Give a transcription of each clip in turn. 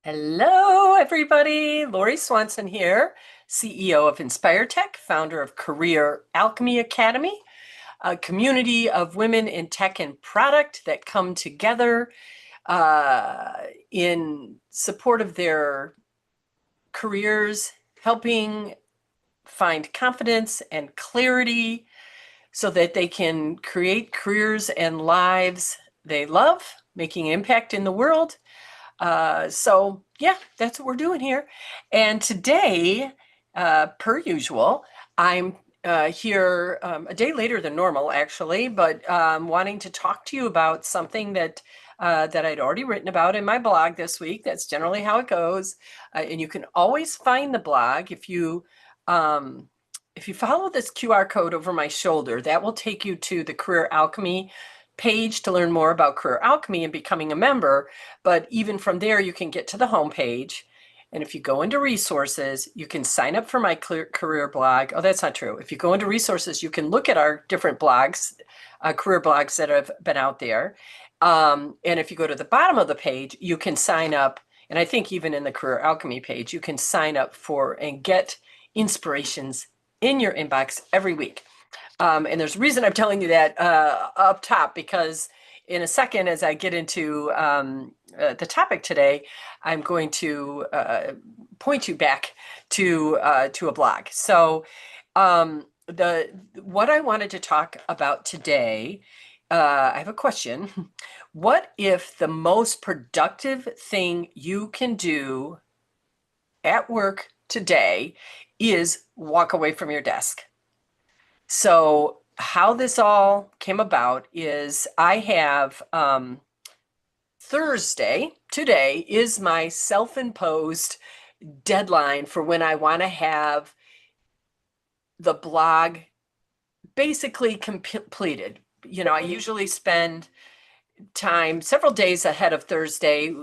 Hello, everybody. Lori Swanson here, CEO of Inspire Tech, founder of Career Alchemy Academy, a community of women in tech and product that come together in support of their careers, helping find confidence and clarity so that they can create careers and lives they love, making impact in the world. So yeah, that's what we're doing here. And today, per usual, I'm here a day later than normal, actually, but wanting to talk to you about something that I'd already written about in my blog this week. That's generally how it goes. And you can always find the blog if you follow this QR code over my shoulder. That will take you to the Career Alchemy page to learn more about Career Alchemy and becoming a member. But even from there, you can get to the homepage. And if you go into resources, you can sign up for my career blog. Oh, that's not true. If you go into resources, you can look at our different blogs, career blogs that have been out there. And if you go to the bottom of the page, you can sign up. And I think even in the Career Alchemy page, you can sign up for and get inspirations in your inbox every week. And there's a reason I'm telling you that up top, because in a second, as I get into the topic today, I'm going to point you back to a blog. So what I wanted to talk about today, I have a question. What if the most productive thing you can do at work today is walk away from your desk? So how this all came about is I have Thursday, today is my self-imposed deadline for when I want to have the blog basically completed. I usually spend time several days ahead of Thursday,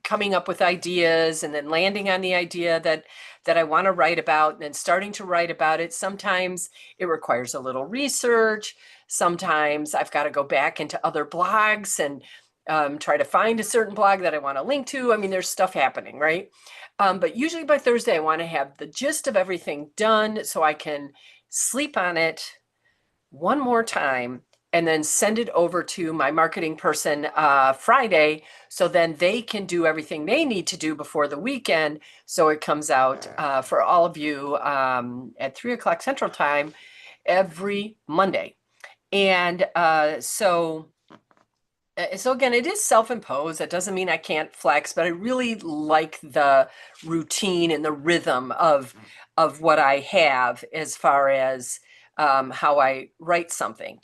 coming up with ideas and then landing on the idea that I want to write about and then starting to write about it. Sometimes it requires a little research. Sometimes I've got to go back into other blogs and try to find a certain blog that I want to link to. I mean, there's stuff happening, right? But usually by Thursday, I want to have the gist of everything done so I can sleep on it one more time and then send it over to my marketing person Friday, so then they can do everything they need to do before the weekend. So it comes out for all of you at 3 o'clock Central Time every Monday. And so again, it is self-imposed. That doesn't mean I can't flex, but I really like the routine and the rhythm of what I have as far as how I write something.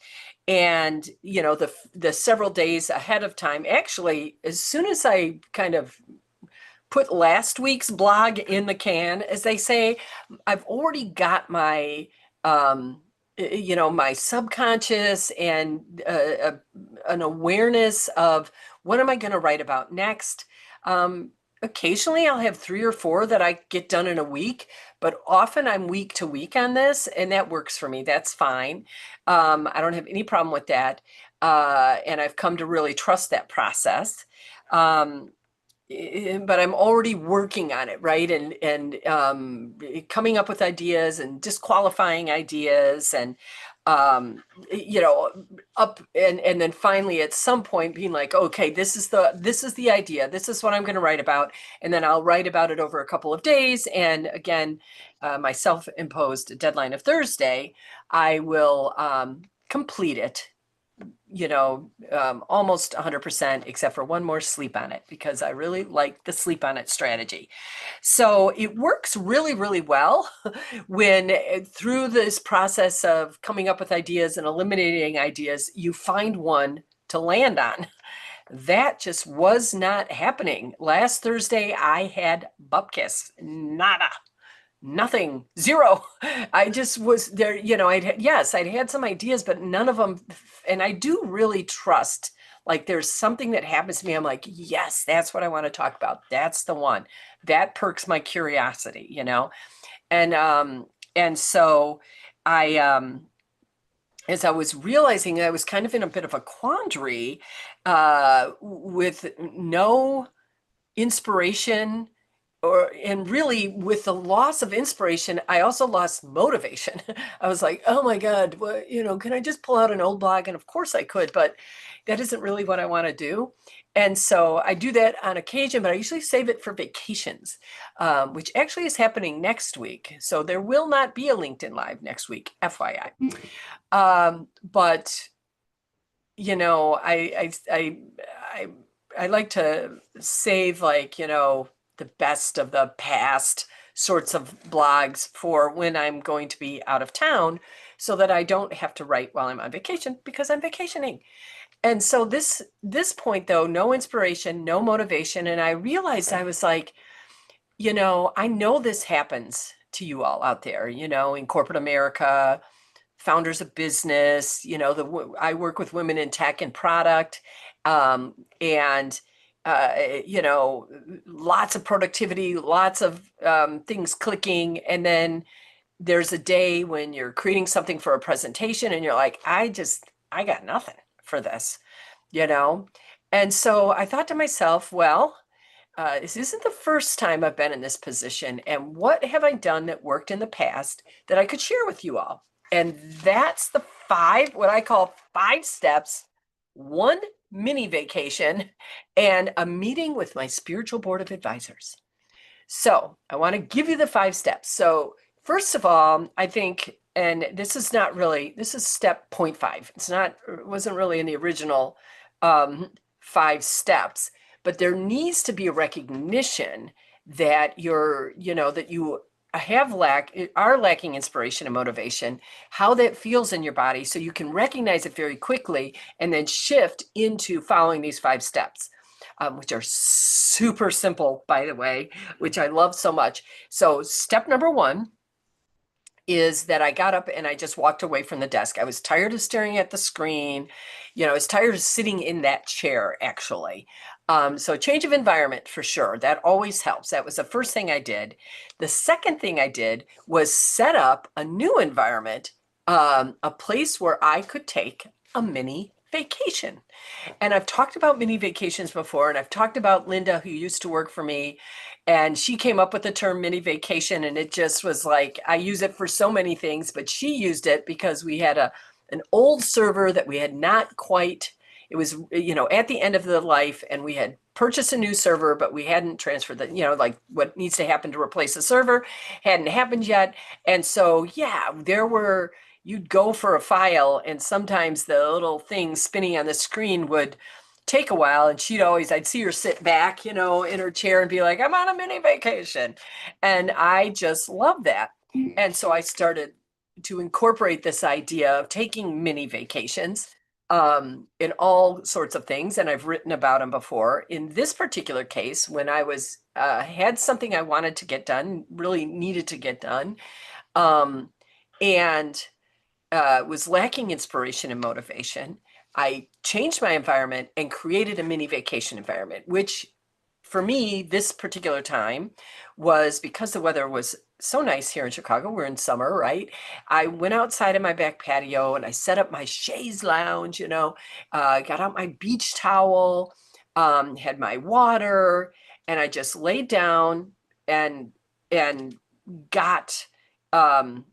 And the several days ahead of time, actually, as soon as I kind of put last week's blog in the can, as they say, I've already got my my subconscious and an awareness of what am I going to write about next. Occasionally I'll have 3 or 4 that I get done in a week, but often I'm week to week on this, and that works for me. That's fine. I don't have any problem with that. And I've come to really trust that process. But I'm already working on it, right? And coming up with ideas and disqualifying ideas and up and then finally at some point being like, okay, this is the idea. This is what I'm going to write about. And then I'll write about it over a couple of days. And again, my self-imposed deadline of Thursday, I will complete it almost 100%, except for one more sleep on it, because I really like the sleep on it strategy. So it works really, really well when through this process of coming up with ideas and eliminating ideas, you find one to land on. That just was not happening. Last Thursday, I had bupkis, nada. Nothing, zero. I just was there, I'd had some ideas, but none of them. And I do really trust, like, there's something that happens to me. I'm like, yes, that's what I want to talk about. That's the one that perks my curiosity, and so I, as I was realizing I was kind of in a bit of a quandary with no inspiration, and really with the loss of inspiration, I also lost motivation. I was like, oh my God, can I just pull out an old blog? And of course I could, but that isn't really what I want to do. And so I do that on occasion, but I usually save it for vacations, which actually is happening next week. So there will not be a LinkedIn Live next week, FYI. But I like to save, like, the best of the past sorts of blogs for when I'm going to be out of town, so that I don't have to write while I'm on vacation, because I'm vacationing. And so this point though, no inspiration, no motivation. And I realized, I was like, I know this happens to you all out there, in corporate America, founders of business, I work with women in tech and product, and lots of productivity, lots of things clicking. And then there's a day when you're creating something for a presentation and you're like, I got nothing for this, you know? And so I thought to myself, well, this isn't the first time I've been in this position. And what have I done that worked in the past that I could share with you all? And that's the what I call 5 steps, 1 mini vacation, and a meeting with my spiritual board of advisors. So I want to give you the 5 steps. So first of all, I think, and this is step 0.5. It wasn't really in the original 5 steps, but there needs to be a recognition that that you are lacking inspiration and motivation, how that feels in your body, so you can recognize it very quickly and then shift into following these 5 steps, which are super simple, by the way, which I love so much. So step number 1 is that I got up and I just walked away from the desk. I was tired of staring at the screen. I was tired of sitting in that chair, actually. So change of environment for sure. That always helps. That was the first thing I did. The second thing I did was set up a new environment, a place where I could take a mini vacation. And I've talked about mini vacations before, and I've talked about Linda, who used to work for me, and she came up with the term mini vacation, and it just was like, I use it for so many things, but she used it because we had an old server that we had not quite, it was, at the end of the life, and we had purchased a new server, but we hadn't transferred like what needs to happen to replace the server hadn't happened yet. And so, yeah, you'd go for a file, and sometimes the little thing spinning on the screen would take a while, and I'd see her sit back, in her chair and be like, I'm on a mini vacation. And I just love that. And so I started to incorporate this idea of taking mini vacations in all sorts of things. And I've written about them before. In this particular case, when I had something I wanted to get done, really needed to get done, and was lacking inspiration and motivation, I changed my environment and created a mini vacation environment, which for me, this particular time was because the weather was so nice here in Chicago. We're in summer, right? I went outside in my back patio and I set up my chaise lounge, got out my beach towel, had my water, and I just laid down and got, and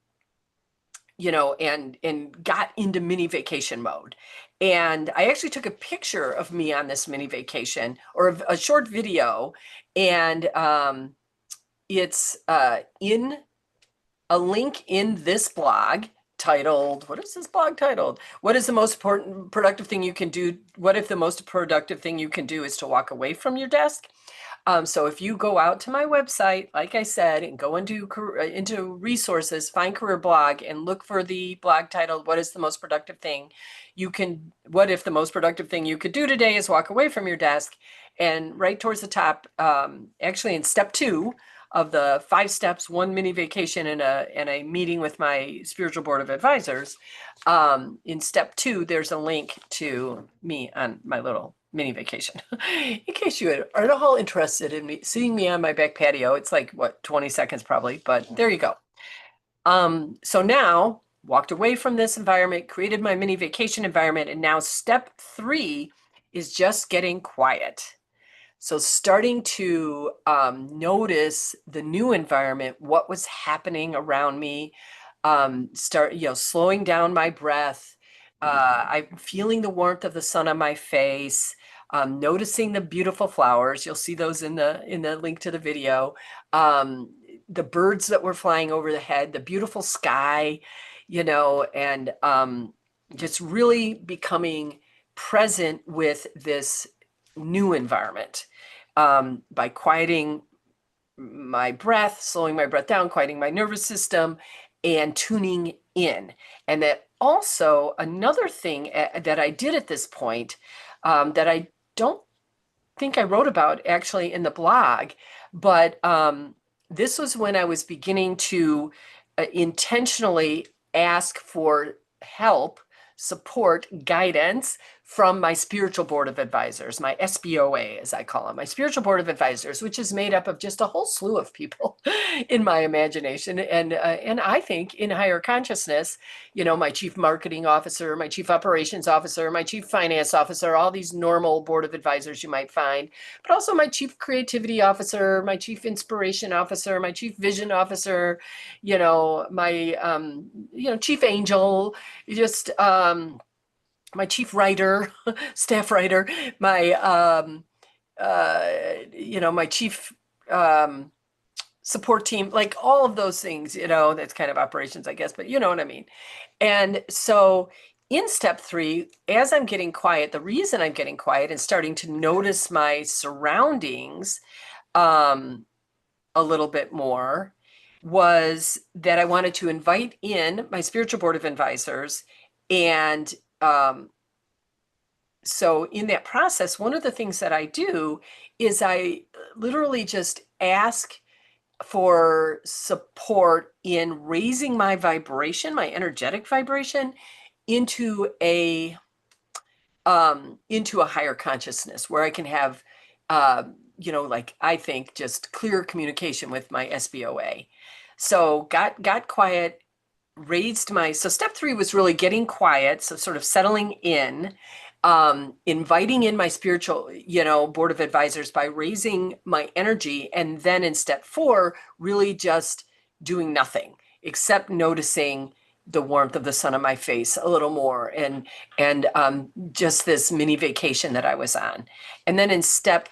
got into mini vacation mode. And I actually took a picture of me on this mini vacation, or a short video, and it's in a link in this blog titled, what is this blog titled? What is the most important productive thing you can do? What if the most productive thing you can do is to walk away from your desk? So if you go out to my website, like I said, and go into resources, find career blog, and look for the blog titled, what is the most productive thing what if the most productive thing you could do today is walk away from your desk? And right towards the top, actually in step 2 of the 5 steps, 1 mini vacation and a meeting with my spiritual board of advisors, in step 2, there's a link to me on my little mini vacation. In case you are at all interested in seeing me on my back patio, it's like, 20 seconds probably, but there you go. So now, walked away from this environment, created my mini vacation environment, and now step 3 is just getting quiet. So starting to notice the new environment, what was happening around me, slowing down my breath. I'm feeling the warmth of the sun on my face, noticing the beautiful flowers. You'll see those in the link to the video. The birds that were flying over the head, the beautiful sky, and just really becoming present with this new environment, by quieting my breath, slowing my breath down, quieting my nervous system, and tuning in. And that also another thing that I did at this point, that I don't think I wrote about actually in the blog, but this was when I was beginning to intentionally ask for help, support, guidance from my spiritual board of advisors, my SBOA, as I call them, my spiritual board of advisors, which is made up of just a whole slew of people in my imagination. And I think in higher consciousness, my chief marketing officer, my chief operations officer, my chief finance officer, all these normal board of advisors you might find, but also my chief creativity officer, my chief inspiration officer, my chief vision officer, my, chief angel, just, my chief writer, staff writer, my chief support team, like all of those things, that's kind of operations, I guess, but you know what I mean. And so in step 3, as I'm getting quiet, the reason I'm getting quiet and starting to notice my surroundings a little bit more was that I wanted to invite in my spiritual board of advisors. And so in that process, one of the things that I do is I literally just ask for support in raising my vibration, my energetic vibration, into a higher consciousness where I can have, like I think just clear communication with my SBOA. So got quiet, so step 3 was really getting quiet. So sort of settling in, inviting in my spiritual, board of advisors by raising my energy. And then in step 4, really just doing nothing except noticing the warmth of the sun on my face a little more, and just this mini vacation that I was on. And then in step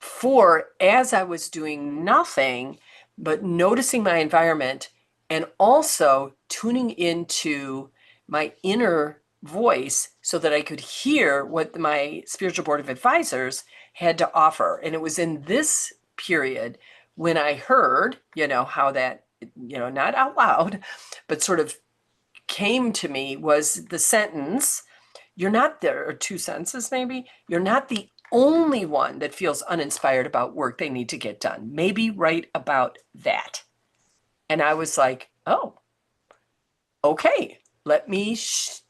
4, as I was doing nothing, but noticing my environment and also tuning into my inner voice so that I could hear what my spiritual board of advisors had to offer. And it was in this period when I heard, how that, not out loud, but sort of came to me, was the sentence, there are 2 sentences maybe, you're not the only one that feels uninspired about work they need to get done. Maybe write about that. And I was like, oh, okay, let me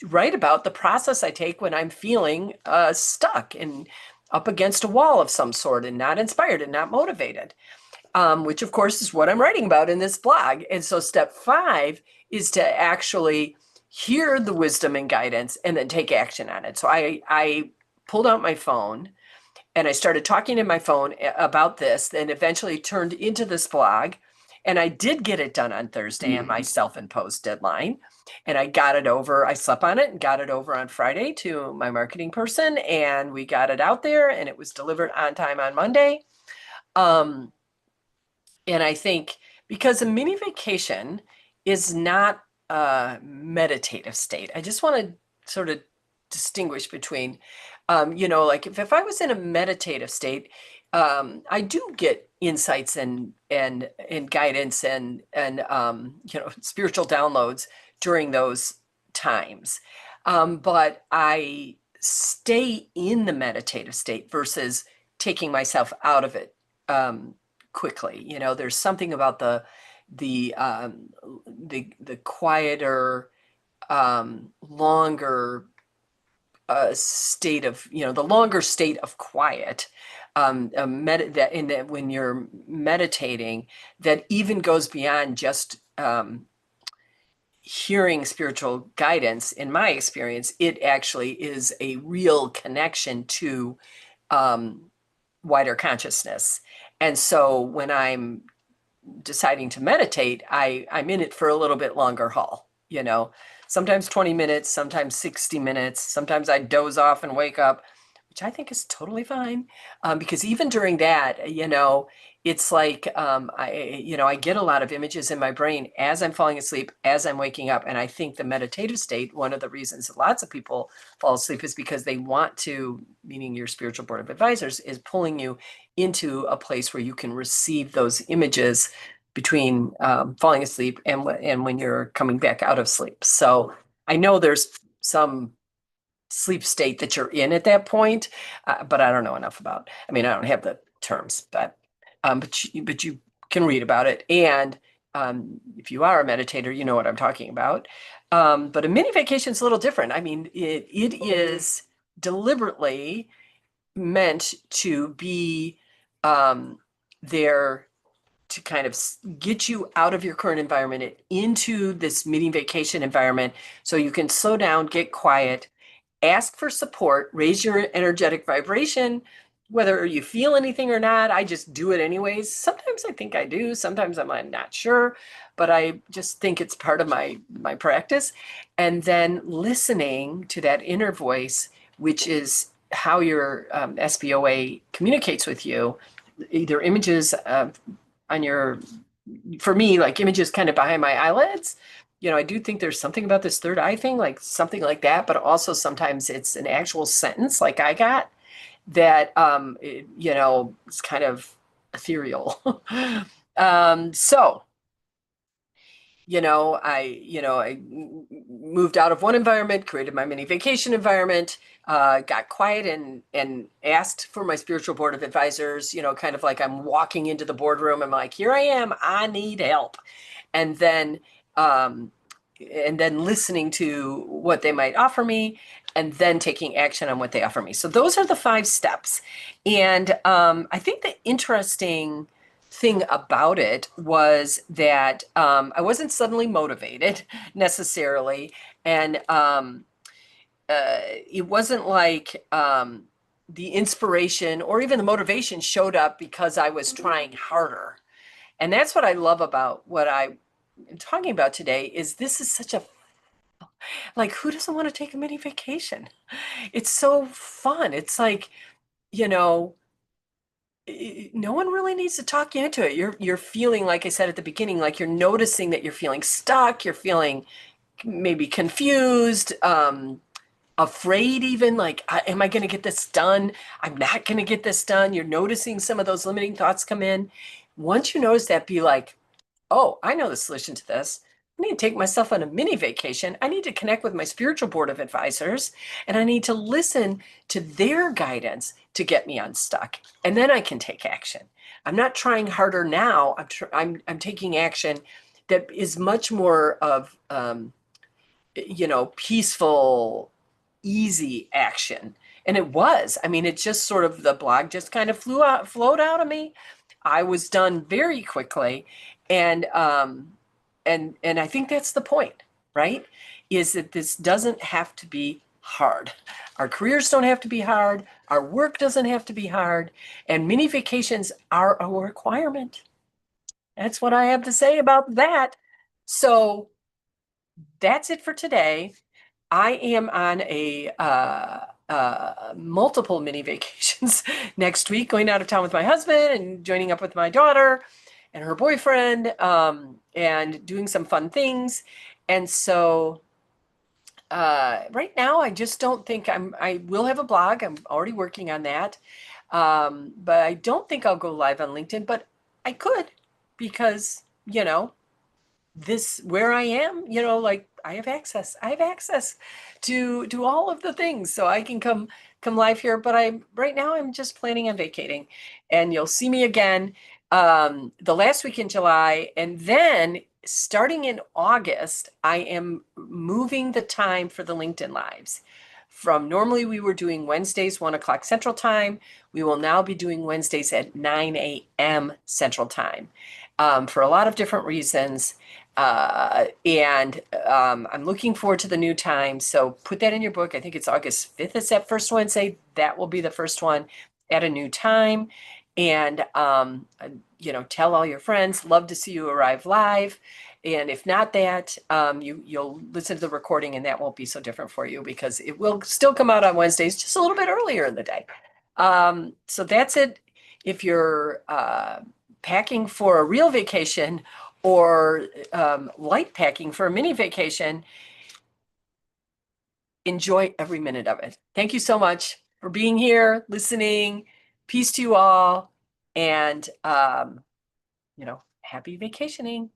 write about the process I take when I'm feeling stuck and up against a wall of some sort and not inspired and not motivated, which of course is what I'm writing about in this blog. And so step 5 is to actually hear the wisdom and guidance and then take action on it. So I pulled out my phone and I started talking in my phone about this, and eventually turned into this blog. And I did get it done on Thursday on my self-imposed deadline. And I got it over, I slept on it and got it over on Friday to my marketing person. And we got it out there and it was delivered on time on Monday. And I think because a mini vacation is not a meditative state, I just want to sort of distinguish between, like if I was in a meditative state, I do get insights and guidance and spiritual downloads during those times. But I stay in the meditative state versus taking myself out of it quickly. There's something about the quieter, longer state of, the longer state of quiet, when you're meditating, that even goes beyond just hearing spiritual guidance. In my experience, it actually is a real connection to wider consciousness. And so when I'm deciding to meditate, I'm in it for a little bit longer haul, sometimes 20 minutes, sometimes 60 minutes, sometimes I doze off and wake up, which I think is totally fine. Because even during that, it's like, I get a lot of images in my brain as I'm falling asleep, as I'm waking up. And I think the meditative state, one of the reasons that lots of people fall asleep is because they want to, meaning your spiritual board of advisors, is pulling you into a place where you can receive those images between falling asleep and when you're coming back out of sleep. So I know there's some sleep state that you're in at that point, but I don't know enough about. I mean, I don't have the terms, but you can read about it. And if you are a meditator, you know what I'm talking about. But a mini vacation is a little different. I mean, it is deliberately meant to be there to kind of get you out of your current environment and into this mini vacation environment so you can slow down, get quiet, ask for support, raise your energetic vibration, whether you feel anything or not. I just do it anyways. Sometimes I think I do, sometimes I'm not sure, but I just think it's part of my practice. And then listening to that inner voice, which is how your SBOA communicates with you, either images on your, for me, like images kind of behind my eyelids. I do think there's something about this third eye thing, like something like that, but also sometimes it's an actual sentence like I got that, it's kind of ethereal. So, I moved out of one environment, created my mini vacation environment, got quiet and asked for my spiritual board of advisors, kind of like I'm walking into the boardroom. I'm like, here I am, I need help. And then listening to what they might offer me and then taking action on what they offer me. So those are the 5 steps. And I think the interesting thing about it was that I wasn't suddenly motivated necessarily. And it wasn't like the inspiration or even the motivation showed up because I was trying harder. And that's what I love about what I'm talking about today is this is such a, like, who doesn't want to take a mini vacation? It's so fun. It's like, no one really needs to talk you into it. You're feeling, like I said at the beginning, like you're noticing that you're feeling stuck, you're feeling maybe confused, afraid even, like, am I going to get this done? I'm not going to get this done. You're noticing some of those limiting thoughts come in. Once you notice that, be like, oh, I know the solution to this. I need to take myself on a mini vacation. I need to connect with my spiritual board of advisors, and I need to listen to their guidance to get me unstuck. And then I can take action. I'm not trying harder now. I'm taking action that is much more of, peaceful, easy action. And it was. I mean, it just sort of, the blog just kind of flowed out of me. I was done very quickly. And I think that's the point, right? Is that this doesn't have to be hard. Our careers don't have to be hard. Our work doesn't have to be hard. And mini vacations are a requirement. That's what I have to say about that. So that's it for today. I am on a multiple mini vacations next week, going out of town with my husband and joining up with my daughter and her boyfriend, and doing some fun things. And so right now, I just don't think I will have a blog. I'm already working on that. But I don't think I'll go live on LinkedIn, but I could, because, this, where I am, like I have access to all of the things, so I can come live here. But right now I'm just planning on vacating, and you'll see me again the last week in July, and then starting in August, I am moving the time for the LinkedIn Lives. From normally we were doing Wednesdays, 1 o'clock Central Time. We will now be doing Wednesdays at 9 a.m. Central Time, for a lot of different reasons. And I'm looking forward to the new time. So put that in your book. I think it's August 5th is that first Wednesday. That will be the first one. at a new time. And, tell all your friends, love to see you arrive live. And if not that, you'll listen to the recording and that won't be so different for you because it will still come out on Wednesdays, just a little bit earlier in the day. So that's it. If you're packing for a real vacation or light packing for a mini vacation, enjoy every minute of it. Thank you so much for being here, listening. Peace to you all, and happy vacationing.